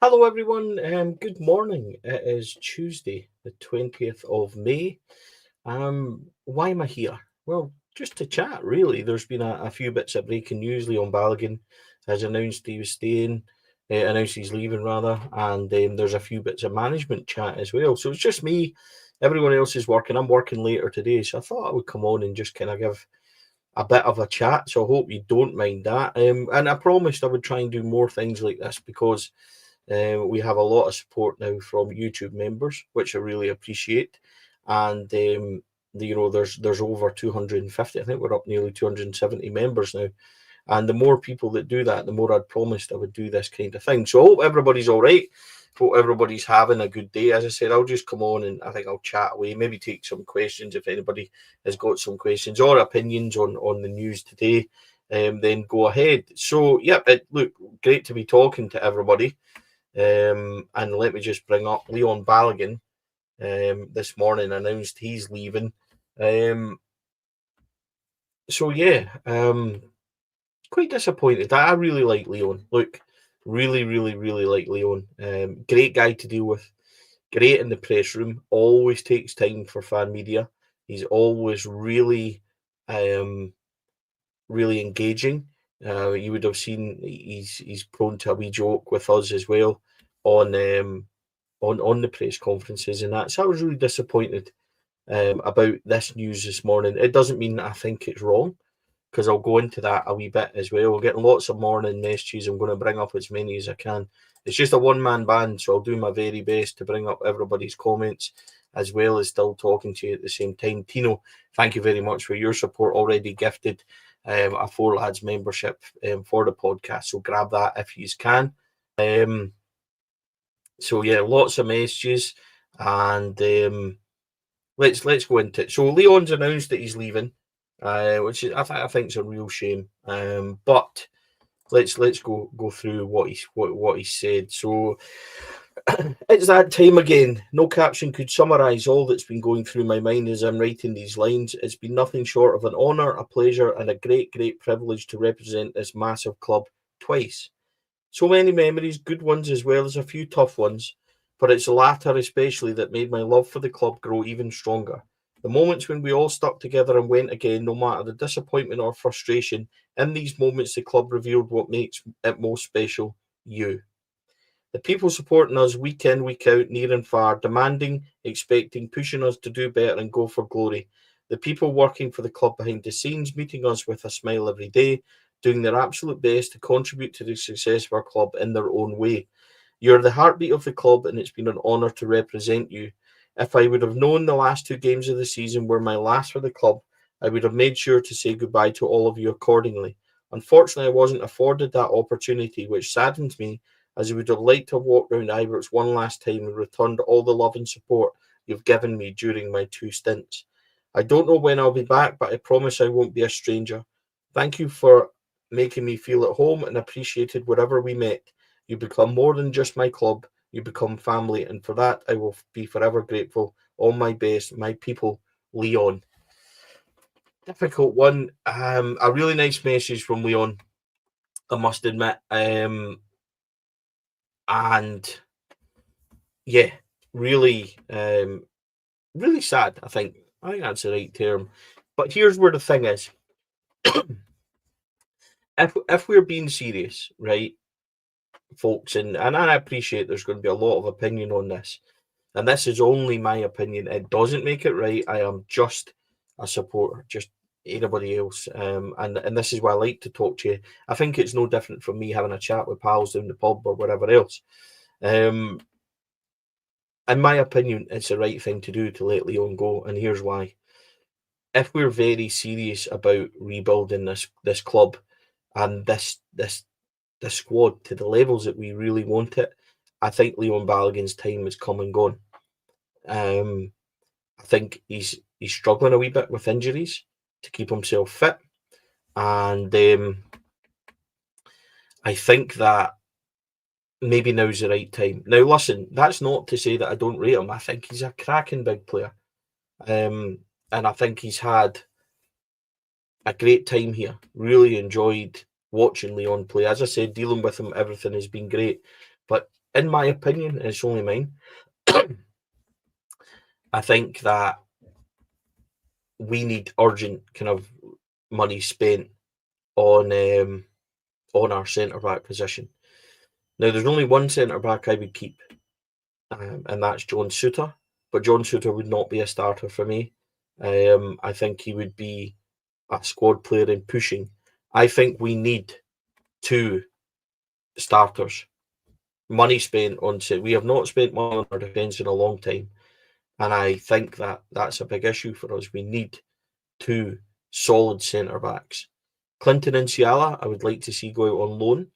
Hello, everyone. Good morning. It is Tuesday, the 20th of May. Why am I here? Well, just to chat, really. There's been a few bits of breaking news. Leon Balagan has announced he was staying, announced he's leaving, rather, and there's a few bits of management chat as well. So it's just me. Everyone else is working. I'm working later today, so I thought I would come on and just kind of give a bit of a chat. So I hope you don't mind that. And I promised I would try and do more things like this because we have a lot of support now from YouTube members, which I really appreciate. And there's over 250. I think we're up nearly 270 members now. And the more people that do that, the more I'd promised I would do this kind of thing. So I hope everybody's all right. Hope everybody's having a good day. As I said, I'll just come on and I think I'll chat away, maybe take some questions if anybody has got some questions or opinions on the news today. Then go ahead. So, look, great to be talking to everybody. And let me just bring up Leon Balagan. This morning announced he's leaving. So yeah, quite disappointed. I really like Leon. Look, really, really, really like Leon. Great guy to deal with. Great in the press room. Always takes time for fan media. He's always really engaging. You would have seen he's prone to a wee joke with us as well on on the press conferences and that. So I was really disappointed about this news this morning. It doesn't mean that I think it's wrong because I'll go into that a wee bit as well. We're getting lots of morning messages. I'm going to bring up as many as I can. It's just a one-man band, so I'll do my very best to bring up everybody's comments as well as still talking to you at the same time. Tino, thank you very much for your support. Already gifted a Four Lads membership for the podcast, so grab that if you can. So yeah, lots of messages, and let's go into it. So Leon's announced that he's leaving, which is I think is a real shame. But let's go through what he said. So it's that time again. No caption could summarise all that's been going through my mind as I'm writing these lines. It's been nothing short of an honour, a pleasure, and a great privilege to represent this massive club twice. So many memories, good ones as well as a few tough ones, but it's the latter especially that made my love for the club grow even stronger. The moments when we all stuck together and went again, no matter the disappointment or frustration, in these moments the club revealed what makes it most special: you. The people supporting us week in, week out, near and far, demanding, expecting, pushing us to do better and go for glory. The people working for the club behind the scenes, meeting us with a smile every day, doing their absolute best to contribute to the success of our club in their own way. You're the heartbeat of the club, and it's been an honour to represent you. If I would have known the last two games of the season were my last for the club, I would have made sure to say goodbye to all of you accordingly. Unfortunately, I wasn't afforded that opportunity, which saddens me, as I would have liked to have walked round Ibrox one last time and returned all the love and support you've given me during my two stints. I don't know when I'll be back, but I promise I won't be a stranger. Thank you for making me feel at home and appreciated wherever we met. You become more than just my club, you become family, and for that I will be forever grateful. All my best, my people, Leon. Difficult one. A really nice message from Leon, I must admit. And yeah, really, really sad. I think that's the right term. But here's where the thing is: if we're being serious, right, folks, and I appreciate there's going to be a lot of opinion on this, and this is only my opinion. It doesn't make it right. I am just a supporter, just anybody else. And this is why I like to talk to you. I think it's no different from me having a chat with pals down the pub or whatever else. In my opinion, it's the right thing to do to let Leon go, and here's why. If we're very serious about rebuilding this club and this squad to the levels that we really want it, I think Leon Balogun's time has come and gone. I think he's struggling a wee bit with injuries to keep himself fit, and I think that maybe now's the right time. Now, listen, that's not to say that I don't rate him. I think he's a cracking big player, and I think he's had a great time here. Really enjoyed watching Leon play. As I said, dealing with him, everything has been great. But in my opinion, it's only mine, I think that we need urgent kind of money spent on our centre back position. Now, there's only one centre back I would keep, and that's John Souttar. But John Souttar would not be a starter for me. I think he would be a squad player in pushing. I think we need 2 starters. Money spent on it. We have not spent money on our defence in a long time, and I think that that's a big issue for us. We need 2 solid centre backs. Clinton Nsiala, I would like to see go out on loan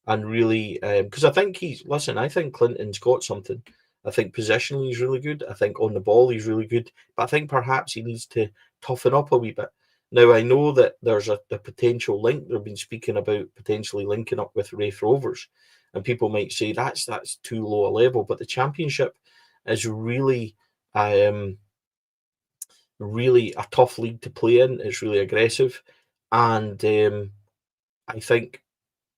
and really, because I think I think Clinton's got something. I think positionally he's really good. I think on the ball he's really good, but I think perhaps he needs to toughen up a wee bit. Now, I know that there's a potential link. They've been speaking about potentially linking up with Raith Rovers, and people might say that's too low a level, but the Championship is really really a tough league to play in. It's really aggressive, and I think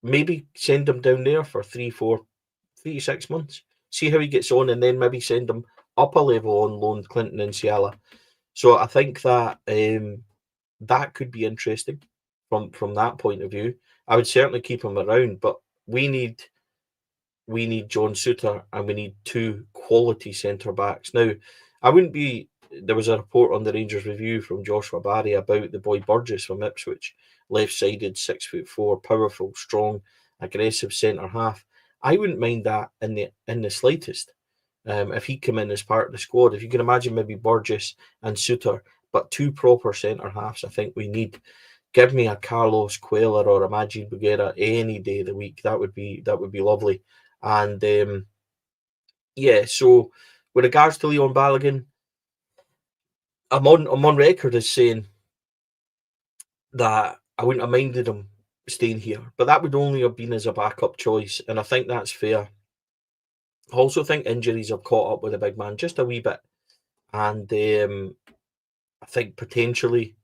maybe send him down there for 3 to 6 months, see how he gets on, and then maybe send him up a level on loan, Clinton Nsiala. So I think that that could be interesting from that point of view. I would certainly keep him around, but we need John Souttar, and we need 2 quality centre backs. Now, I wouldn't be. There was a report on the Rangers Review from Joshua Barry about the boy Burgess from Ipswich, left-sided, 6'4", powerful, strong, aggressive centre half. I wouldn't mind that in the slightest. If he came in as part of the squad, if you can imagine maybe Burgess and Souttar, but 2 proper centre halves, I think we need. Give me a Carlos Cuellar or a Majid Bugera any day of the week. That would be lovely. And so with regards to Leon Balogun, I'm on record as saying that I wouldn't have minded him staying here, but that would only have been as a backup choice, and I think that's fair. I also think injuries have caught up with the big man just a wee bit, and I think potentially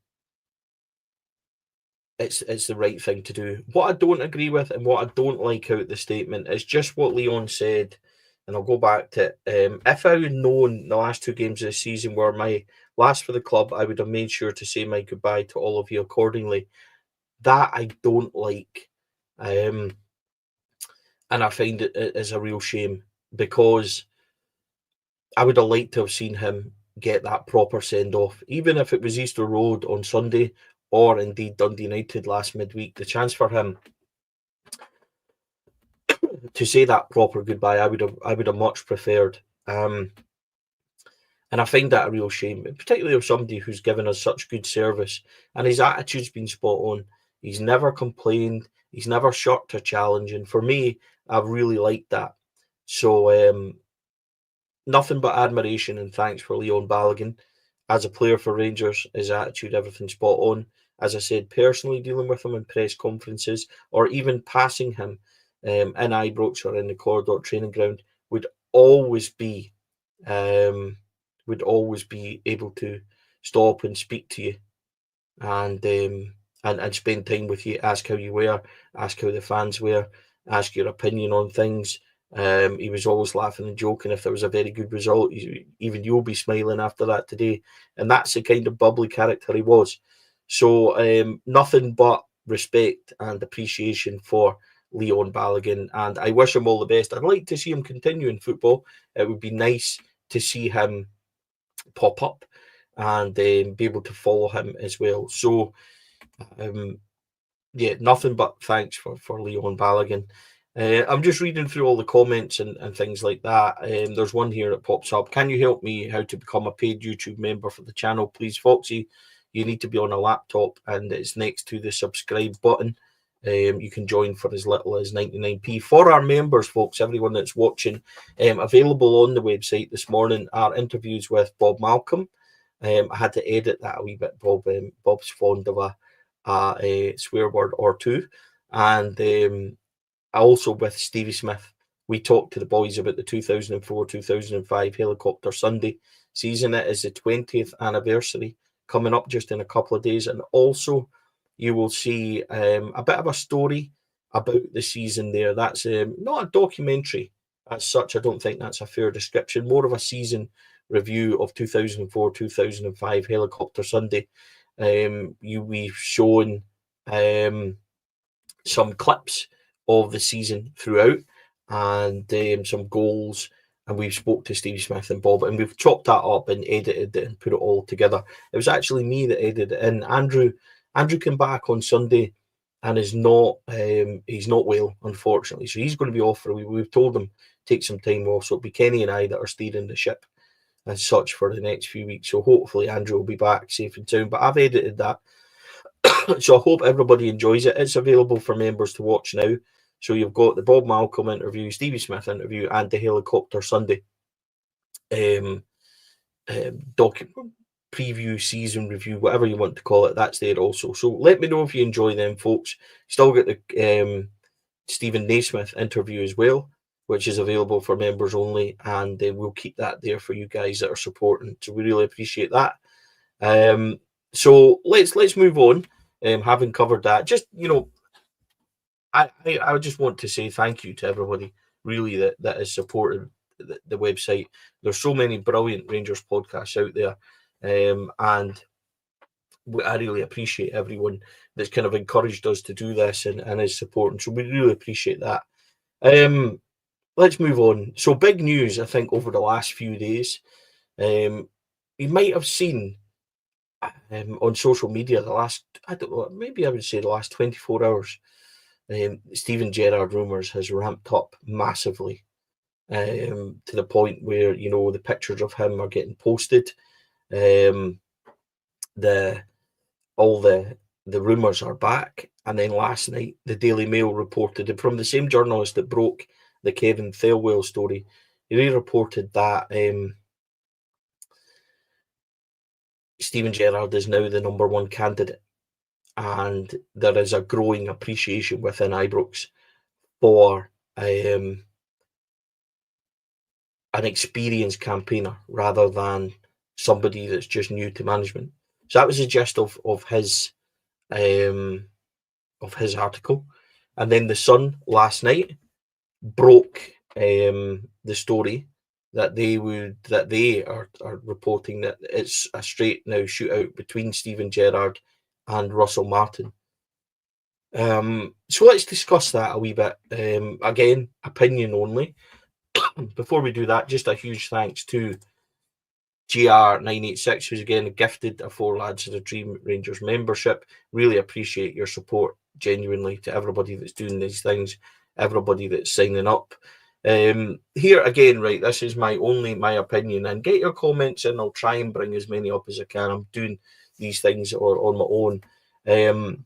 it's the right thing to do. What I don't agree with and what I don't like out the statement is just what Leon said, and I'll go back to it. If I had known the last 2 games of the season were my last for the club, I would have made sure to say my goodbye to all of you accordingly. That I don't like. And I find it is a real shame, because I would have liked to have seen him get that proper send-off, even if it was Easter Road on Sunday, or indeed Dundee United last midweek. The chance for him to say that proper goodbye, I would have much preferred. And I find that a real shame, particularly of somebody who's given us such good service, and his attitude's been spot on. He's never complained. He's never shirked a challenge, and for me, I've really liked that. So nothing but admiration and thanks for Leon Balagan as a player for Rangers. His attitude, everything spot on. As I said, personally dealing with him in press conferences, or even passing him in Ibrox or in the corridor training ground, would always be able to stop and speak to you, and spend time with you, ask how you were, ask how the fans were, ask your opinion on things. He was always laughing and joking if there was a very good result. Even you'll be smiling after that today, and that's the kind of bubbly character he was. So nothing but respect and appreciation for Leon Balagan, and I wish him all the best. I'd like to see him continue in football. It would be nice to see him pop up and be able to follow him as well. So nothing but thanks for Leon Balagan. I'm just reading through all the comments and things like that. There's one here that pops up. Can you help me how to become a paid YouTube member for the channel, please, Foxy? You need to be on a laptop, and it's next to the subscribe button. You can join for as little as 99p. For our members, folks, everyone that's watching, available on the website this morning are interviews with Bob Malcolm. I had to edit that a wee bit. Bob's fond of a swear word or two. And also with Stevie Smith, we talked to the boys about the 2004-2005 Helicopter Sunday season. It is the 20th anniversary coming up just in a couple of days. And also you will see a bit of a story about the season there. That's not a documentary. as such. I don't think that's a fair description. More of a season review of 2004-2005 Helicopter Sunday. We've shown some clips of the season throughout, and some goals, and we've spoke to Stevie Smith and Bob, and we've chopped that up and edited it and put it all together. It was actually me that edited it, and Andrew came back on Sunday and is not he's not well, unfortunately, so he's going to be off for a week. We've told him take some time off, so it'll be Kenny and I that are steering the ship as such for the next few weeks. So hopefully Andrew will be back safe and sound. But I've edited that, so I hope everybody enjoys it. It's available for members to watch now. So you've got the Bob Malcolm interview, Stevie Smith interview, and the Helicopter Sunday preview, season review, whatever you want to call it. That's there also. So let me know if you enjoy them, folks. Still got the Stephen Naismith interview as well, which is available for members only, and we'll keep that there for you guys that are supporting. So we really appreciate that. So let's move on. Having covered that, just I just want to say thank you to everybody really that has supported the website. There's so many brilliant Rangers podcasts out there, and I really appreciate everyone that's kind of encouraged us to do this and is supporting. So we really appreciate that. Let's move on. So big news, I think, over the last few days. You might have seen on social media the last, I don't know, maybe I would say the last 24 hours, Steven Gerrard rumours has ramped up massively, to the point where, the pictures of him are getting posted. All the rumours are back. And then last night, the Daily Mail reported, and from the same journalist that broke the Kevin Thelwell story, he reported that Steven Gerrard is now the number one candidate, and there is a growing appreciation within Ibrox for an experienced campaigner rather than somebody that's just new to management. So that was the gist of his article. And then the Sun last night broke the story that they are reporting that it's a straight now shootout between Steven Gerrard and Russell Martin. So let's discuss that a wee bit. Again, opinion only. Before we do that, just a huge thanks to GR986, who's again gifted a Four Lads of the Dream Rangers membership. Really appreciate your support, genuinely, to everybody that's doing these things, everybody that's signing up. Here again, right, this is my opinion, and get your comments in. I'll try and bring as many up as I can. I'm doing these things on my own.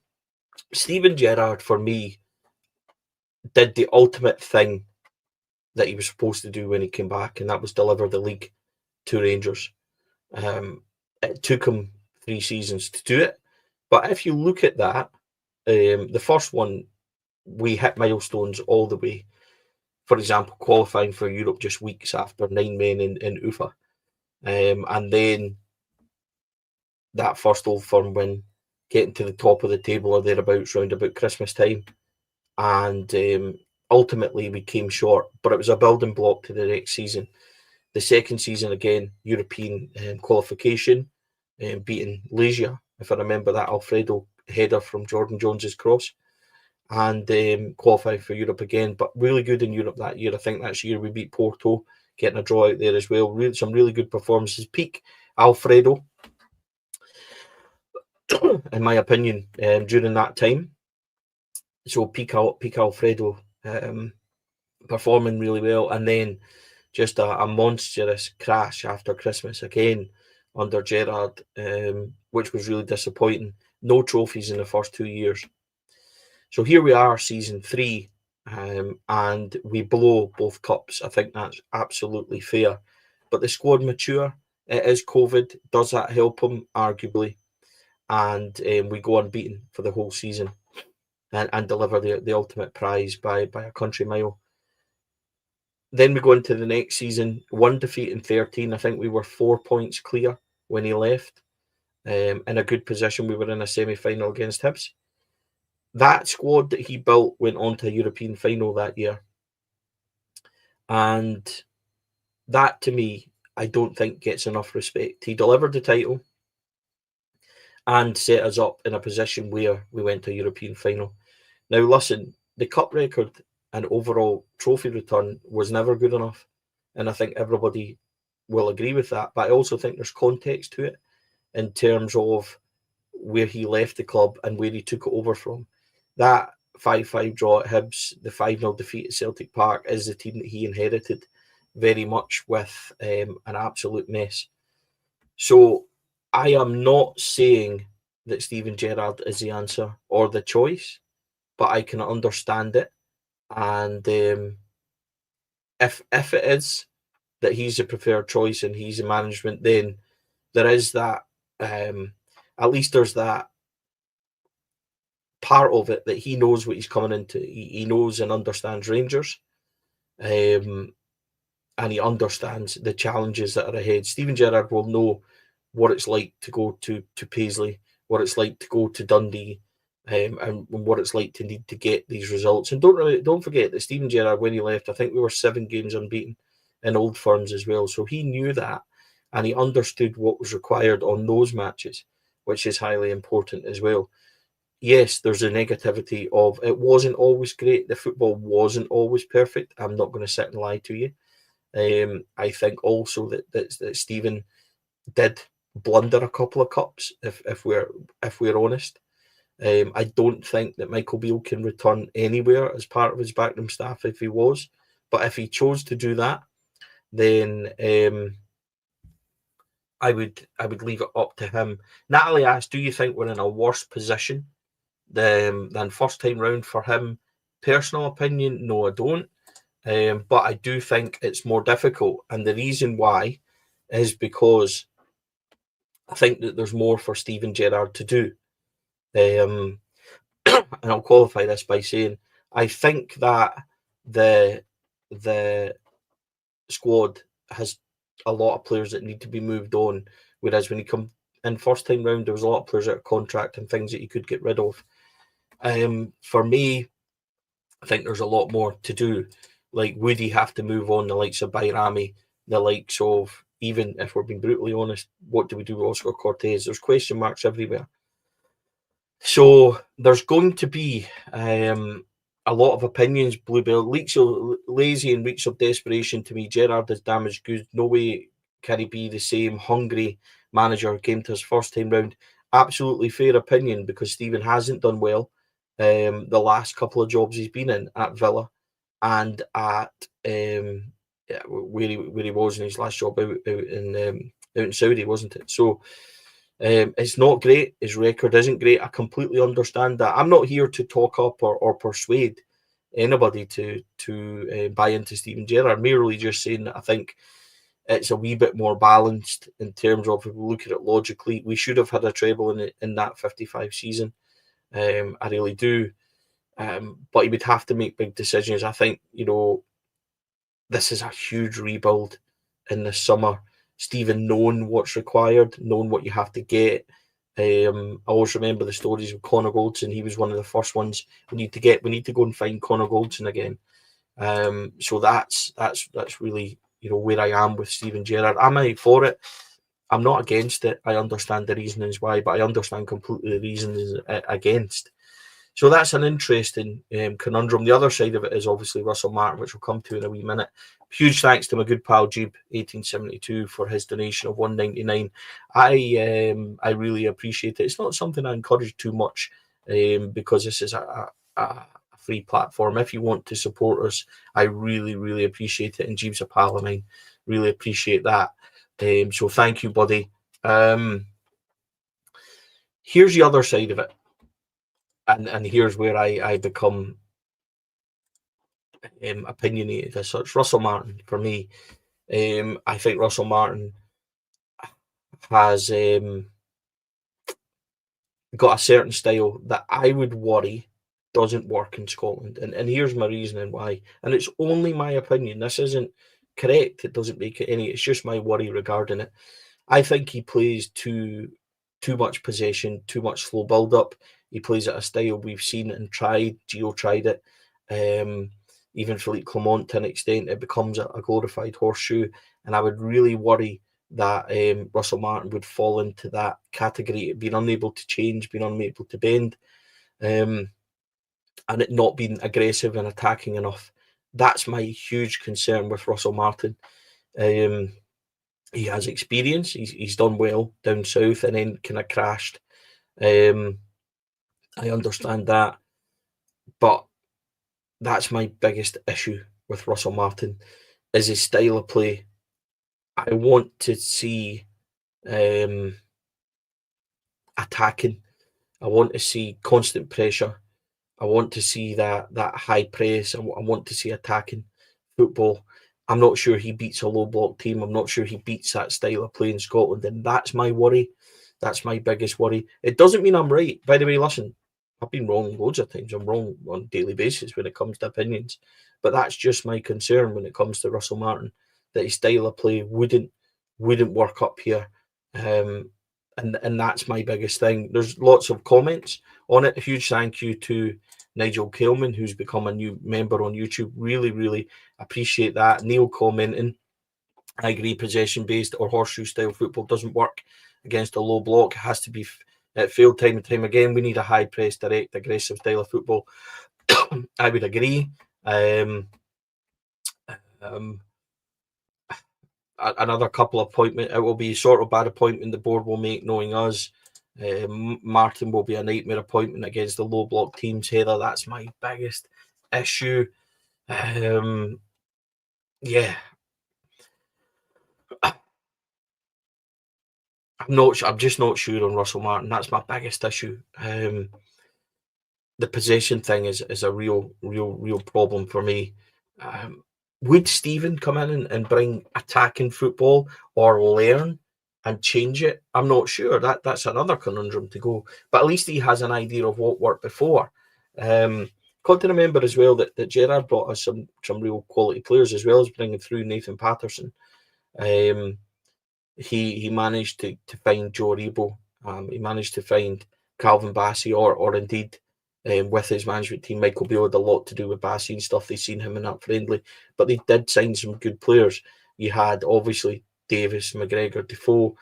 Steven Gerrard, for me, did the ultimate thing that he was supposed to do when he came back, and that was deliver the league to Rangers. It took him 3 seasons to do it, but if you look at that, the first one, we hit milestones all the way. For example, qualifying for Europe just weeks after 9 men in Ufa. And then that first Old Firm win, getting to the top of the table or thereabouts round about Christmas time. And ultimately we came short, but it was a building block to the next season. The second season, again, European qualification, beating Legia, if I remember that Alfredo header from Jordan Jones's cross, and qualifying for Europe again, but really good in Europe that year. I think that's the year we beat Porto, getting a draw out there as well. Some really good performances. Peak Alfredo, in my opinion, during that time. So peak Alfredo performing really well, and then just a monstrous crash after Christmas again under Gerrard, which was really disappointing. No trophies in the first 2 years. So here we are, season 3, and we blow both cups. I think that's absolutely fair. But the squad mature. It is COVID. Does that help them? Arguably. And we go unbeaten for the whole season and deliver the ultimate prize by a country mile. Then we go into the next season, 1 defeat in 13. I think we were 4 points clear when he left. In a good position. We were in a semi-final against Hibs. That squad that he built went on to a European final that year. And that, to me, I don't think gets enough respect. He delivered the title and set us up in a position where we went to a European final. Now, listen, the cup record and overall trophy return was never good enough. And I think everybody will agree with that. But I also think there's context to it in terms of where he left the club and where he took it over from. That 5-5 draw at Hibs, the 5-0 defeat at Celtic Park is the team that he inherited, very much with an absolute mess. So I am not saying that Steven Gerrard is the answer or the choice, but I can understand it. And if it is that he's the preferred choice and he's the management, then there is that, at least there's that part of it that he knows what he's coming into. He knows and understands Rangers, and he understands the challenges that are ahead. Steven Gerrard will know what it's like to go to Paisley, what it's like to go to Dundee, and what it's like to need to get these results. And don't forget that Steven Gerrard, when he left, I think we were 7 games unbeaten in Old Firms as well. So he knew that, and he understood what was required on those matches, which is highly important as well. Yes, there's a negativity of it wasn't always great. The football wasn't always perfect. I'm not going to sit and lie to you. I think also that Stephen did blunder a couple of cups, if we're honest. I don't think that Michael Beale can return anywhere as part of his backroom staff if he was. But if he chose to do that, then I would leave it up to him. Natalie asked, do you think we're in a worse position than first time round for him? Personal opinion, no, I don't. But I do think it's more difficult. And the reason why is because I think that there's more for Steven Gerrard to do. And I'll qualify this by saying I think that the squad has a lot of players that need to be moved on, whereas when he come in first time round, there was a lot of players out of contract and things that he could get rid of. For me, I think there's a lot more to do. Like, would he have to move on the likes of Bayrami, the likes of, even if we're being brutally honest, what do we do with Oscar Cortez? There's question marks everywhere. So there's going to be a lot of opinions. Bluebell leaks of lazy and reeks of desperation to me. Gerrard has damaged goods. No way can he be the same hungry manager who came to his first time round. Absolutely fair opinion, because Stephen hasn't done well the last couple of jobs he's been in at Villa and at where he was in his last job out in Saudi, wasn't it? So it's not great. His record isn't great. I completely understand that. I'm not here to talk up or persuade anybody to buy into Steven Gerrard. I'm merely just saying that I think it's a wee bit more balanced in terms of, if we look at it logically, we should have had a treble in that 55 season. I really do. But he would have to make big decisions. I think, this is a huge rebuild in the summer. Stephen knowing what's required, knowing what you have to get. I always remember the stories of Connor Goldson. He was one of the first ones we need to go and find Connor Goldson again. So that's really where I am with Steven Gerrard. Am I for it? I'm not against it. I understand the reasons why, but I understand completely the reasons against. So that's an interesting conundrum. The other side of it is obviously Russell Martin, which we'll come to in a wee minute. Huge thanks to my good pal Jeeb 1872 for his donation of $1.99. I really appreciate it. It's not something I encourage too much because this is a free platform. If you want to support us, I really, really appreciate it. And Jeeb's a pal of mine. Really appreciate that. So thank you, buddy. Here's the other side of it. And here's where I become opinionated as such. Russell Martin, for me, I think Russell Martin has got a certain style that I would worry doesn't work in Scotland. And here's my reasoning why. And it's only my opinion. This isn't correct. It doesn't make it any. It's just my worry regarding it. I think he plays too much possession, too much slow build-up. He plays at a style we've seen and tried. Gio tried it. even Philippe Clement to an extent, it becomes a glorified horseshoe. And I would really worry that Russell Martin would fall into that category, being unable to change, being unable to bend, and it not being aggressive and attacking enough. That's my huge concern with Russell Martin. He has experience. He's done well down south and then kind of crashed. I understand that, but that's my biggest issue with Russell Martin is his style of play. I want to see attacking. I want to see constant pressure. I want to see that high press. I want to see attacking football. I'm not sure he beats a low block team. I'm not sure he beats that style of play in Scotland, and that's my worry. That's my biggest worry. It doesn't mean I'm right. By the way, listen, I've been wrong loads of times. I'm wrong on a daily basis when it comes to opinions, but that's just my concern when it comes to Russell Martin, that his style of play wouldn't work up here. And that's my biggest thing. There's lots of comments on it. A huge thank you to Nigel Kelman, who's become a new member on YouTube. Really, really appreciate that. Neil commenting, I agree, possession-based or horseshoe-style football doesn't work against a low block. It has to be failed time and time again. We need a high-press, direct, aggressive style of football. I would agree. Another couple of appointments. It will be sort of bad appointment the board will make, knowing us. Martin will be a nightmare appointment against the low block teams. Heather, that's my biggest issue. Yeah, I'm just not sure on Russell Martin. That's my biggest issue. The possession thing is a real problem for me. Would Stephen come in and bring attacking football or learn and change it? I'm not sure. That's another conundrum to go. But at least he has an idea of what worked before. Got to remember as well that Gerrard brought us some real quality players, as well as bringing through Nathan Patterson. He managed to find Joe Rebo. He managed to find Calvin Bassey, or indeed with his management team, Michael Beale had a lot to do with Bassey and stuff. They've seen him in that friendly, but they did sign some good players. You had obviously Davis, McGregor, Defoe,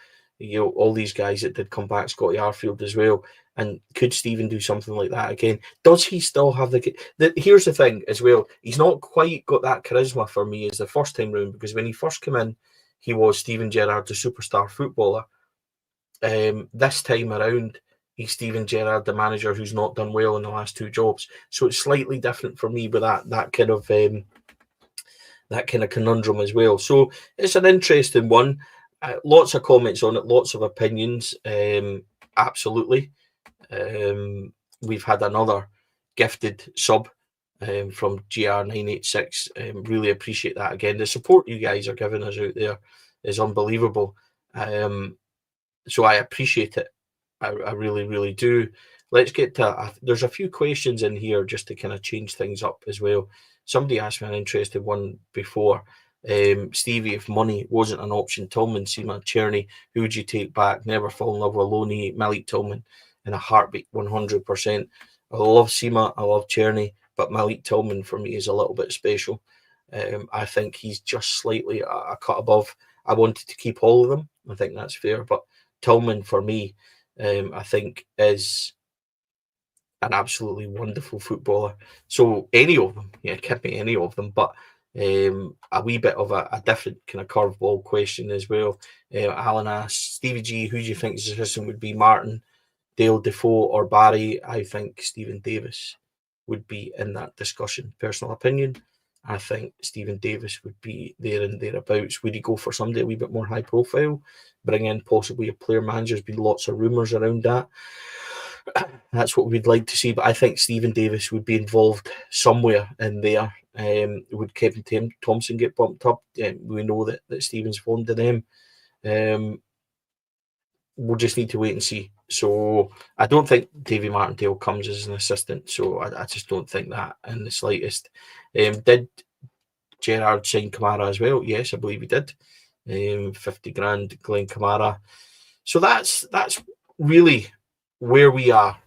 all these guys that did come back, Scotty Arfield as well. And could Stephen do something like that again? Does he still have here's the thing as well, he's not quite got that charisma for me as the first time round, because when he first came in, he was Steven Gerrard, the superstar footballer. This time around, he's Steven Gerrard, the manager who's not done well in the last two jobs. So it's slightly different for me with that kind of conundrum as well. So it's an interesting one. Lots of comments on it, lots of opinions. Absolutely. We've had another gifted sub from GR986. Really appreciate that again. The support you guys are giving us out there is unbelievable. So I appreciate it. I really, really do. Let's get to, there's a few questions in here just to kind of change things up as well. Somebody asked me an interesting one before. Stevie, if money wasn't an option, Tillman, Seaman, Czerny, who would you take back? Never fall in love with Loney, Malik Tillman in a heartbeat, 100%. I love Seema, I love Czerny, but Malik Tillman for me is a little bit special. I think he's just slightly a cut above. I wanted to keep all of them. I think that's fair, but Tillman for me, I think is an absolutely wonderful footballer. So any of them, give me any of them, but a wee bit of a different kind of curveball question as well. Alan asks, Stevie G, who do you think his assistant would be, Martin, Dale, Defoe or Barry? I think Stephen Davis would be in that discussion. Personal opinion, I think Stephen Davis would be there and thereabouts. Would he go for somebody a wee bit more high profile, bring in possibly a player manager? There's been lots of rumours around that. That's what we'd like to see, but I think Stephen Davis would be involved somewhere in there. Would Kevin Thompson get bumped up? We know that Stephen's fond of them. We'll just need to wait and see. So I don't think Davy Martindale comes as an assistant. So I just don't think that in the slightest. Did Gerrard sign Kamara as well? Yes, I believe he did. 50 grand, Glenn Kamara. So that's really where we are.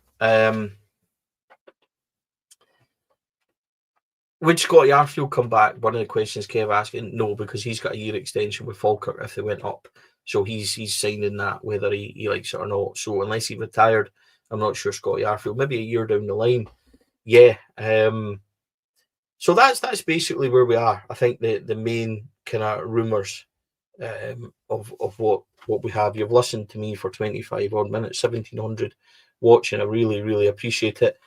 Would Scotty Arfield come back? One of the questions Kev asking. No, because he's got a year extension with Falkirk if they went up. So he's signing that whether he likes it or not. So unless he retired, I'm not sure Scotty Arfield. Maybe a year down the line. Yeah. So that's basically where we are. I think the main kind of rumours of what we have. You've listened to me for 25 odd minutes, 1700 watching. I really appreciate it.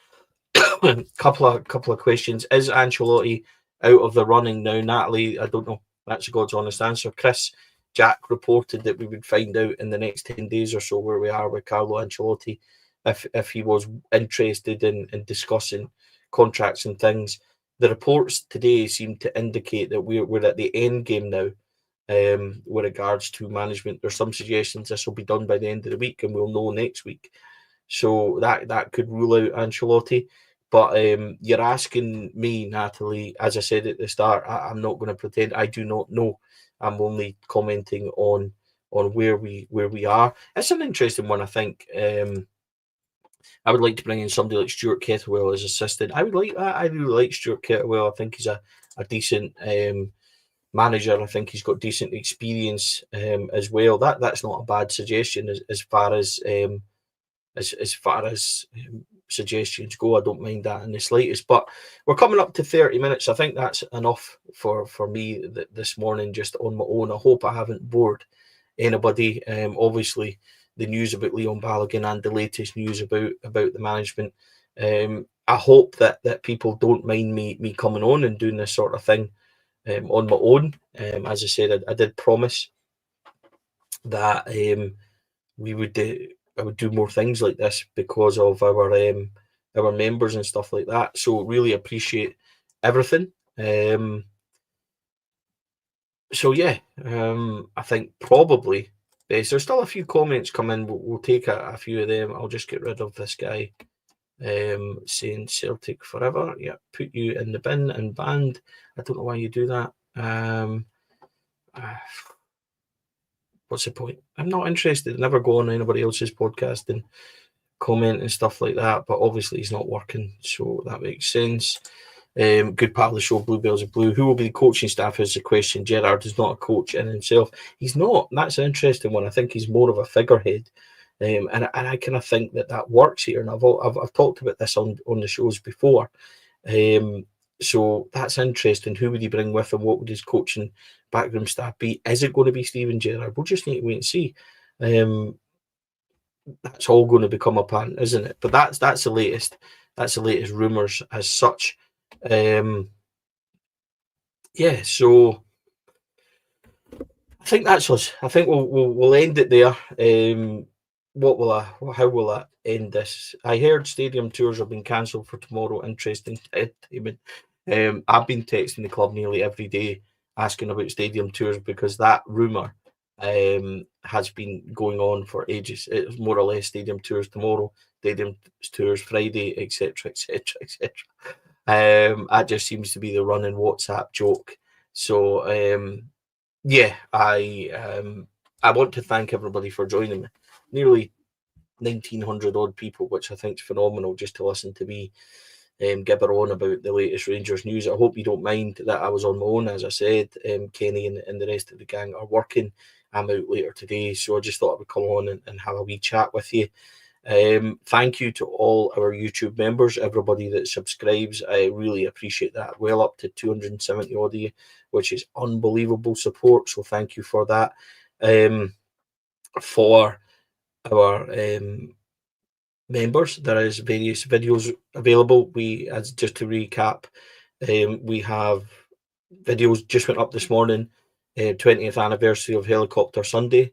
couple of questions. Is Ancelotti out of the running now? Natalie, I don't know. That's a God's honest answer. Chris, Jack reported that we would find out in the next 10 days or so where we are with Carlo Ancelotti, if he was interested in discussing contracts and things. The reports today seem to indicate that we're at the end game now with regards to management. There's some suggestions this will be done by the end of the week and we'll know next week. So that could rule out Ancelotti. But you're asking me, Natalie, as I said at the start, I'm not going to pretend I do not know. I'm only commenting on where we are. It's an interesting one, I think. I would like to bring in somebody like Stuart Kettlewell as assistant. I would like that. I really like Stuart Kettlewell. I think he's a decent manager. I think he's got decent experience as well. That's not a bad suggestion as far as suggestions go. I don't mind that in the slightest. But we're coming up to 30 minutes. I think that's enough for me this morning, just on my own. I hope I haven't bored anybody. Obviously, the news about Leon Balagan and the latest news about the management. I hope that people don't mind me coming on and doing this sort of thing on my own. As I said, I did promise that we would I would do more things like this because of our members and stuff like that. So really appreciate everything. So yeah, I think probably there's still a few comments coming. We'll take a few of them. I'll just get rid of this guy saying Celtic forever. Yeah, put you in the bin and banned. I don't know why you do that. What's the point? I'm not interested. Never go on anybody else's podcast and comment and stuff like that. But obviously he's not working, so that makes sense. Good part of the show, Bluebells are blue. Who will be the coaching staff is the question. Gerrard is not a coach in himself. He's not. That's an interesting one. I think he's more of a figurehead. And I kind of think that works here. And I've talked about this on the shows before. So that's interesting. Who would he bring with him? What would his coaching backroom staff be? Is it going to be Steven Gerrard? We'll just need to wait and see. That's all going to become apparent, isn't it? But that's the latest. That's the latest rumours as such. Yeah, so I think that's us. I think we'll end it there. How will I end this? I heard stadium tours have been cancelled for tomorrow. Interesting statement. I've been texting the club nearly every day asking about stadium tours because that rumour has been going on for ages. It's more or less stadium tours tomorrow, stadium tours Friday, etc. That just seems to be the running WhatsApp joke. So yeah, I want to thank everybody for joining me. Nearly 1,900 odd people, which I think is phenomenal, just to listen to me gibber on about the latest Rangers news. I hope you don't mind that I was on my own. As I said, Kenny and the rest of the gang are working. I'm out later today, so I just thought I would come on and have a wee chat with you. Thank you to all our YouTube members, everybody that subscribes. I really appreciate that. Well up to 270 odd of you, which is unbelievable support. So thank you for that. For our members, there is various videos available. As just to recap, we have videos just went up this morning. 20th anniversary of Helicopter Sunday.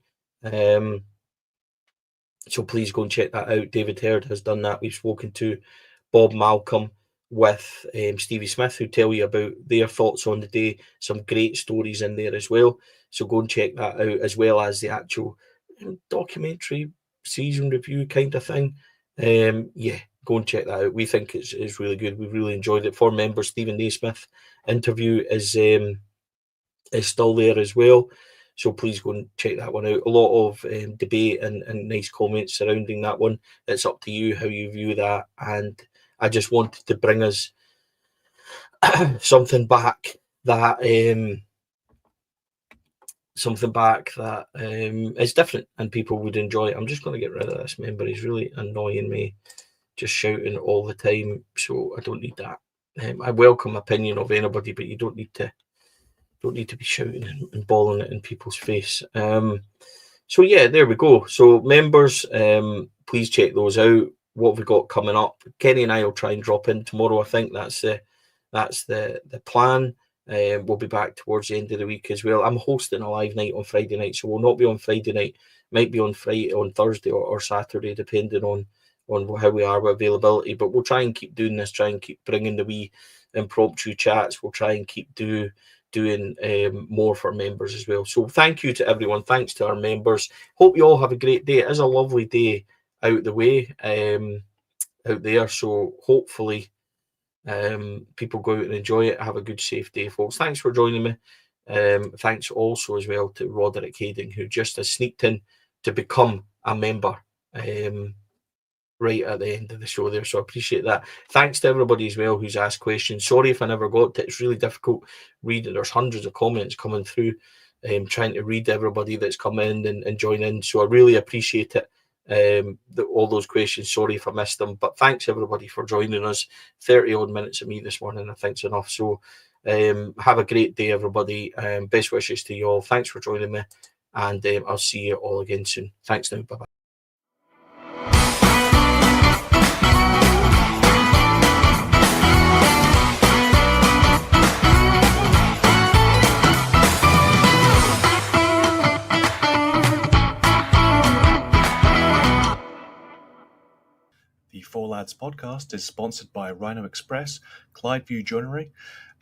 So please go and check that out. David Herd has done that. We've spoken to Bob Malcolm with Stevie Smith, who tell you about their thoughts on the day. Some great stories in there as well. So go and check that out, as well as the actual documentary season review kind of thing. Yeah, go and check that out. We think it's really good. We've really enjoyed it. For members, Stephen Naismith interview is still there as well. So please go and check that one out. A lot of debate and nice comments surrounding that one. It's up to you how you view that. And I just wanted to bring us something back that is different and people would enjoy it. I'm just going to get rid of this member. He's really annoying me, just shouting all the time, so I don't need that. I welcome opinion of anybody, but you don't need to be shouting and bawling it in people's face. So yeah, there we go. So members, please check those out. What have we got coming up? Kenny and I will try and drop in tomorrow. I think that's the plan. We'll be back towards the end of the week as well. I'm hosting a live night on Friday night, so we'll not be on Friday night. Might be on Friday, on Thursday or Saturday, depending on how we are with availability. But we'll try and keep doing this. Try and keep bringing the wee impromptu chats. We'll try and keep doing more for members as well. So thank you to everyone. Thanks to our members. Hope you all have a great day. It is a lovely day out the way out there. So hopefully people go out and enjoy it. Have a good, safe day, folks. Thanks for joining me. Thanks also as well to Roderick Hayden, who just has sneaked in to become a member right at the end of the show there. So I appreciate that. Thanks to everybody as well who's asked questions. Sorry if I never got to it. It's really difficult reading. There's hundreds of comments coming through. Trying to read everybody that's come in and join in. So I really appreciate it. All those questions. Sorry if I missed them, but thanks everybody for joining us. 30 odd minutes of me this morning, I think's enough. So have a great day, everybody. Best wishes to you all. Thanks for joining me, and I'll see you all again soon. Thanks now. Bye bye. The Four Lads podcast is sponsored by Rhino Express, Clydeview Joinery,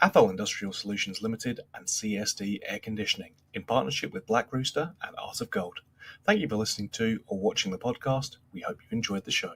Athol Industrial Solutions Limited, and CSD Air Conditioning, in partnership with Black Rooster and Art of Gold. Thank you for listening to or watching the podcast. We hope you enjoyed the show.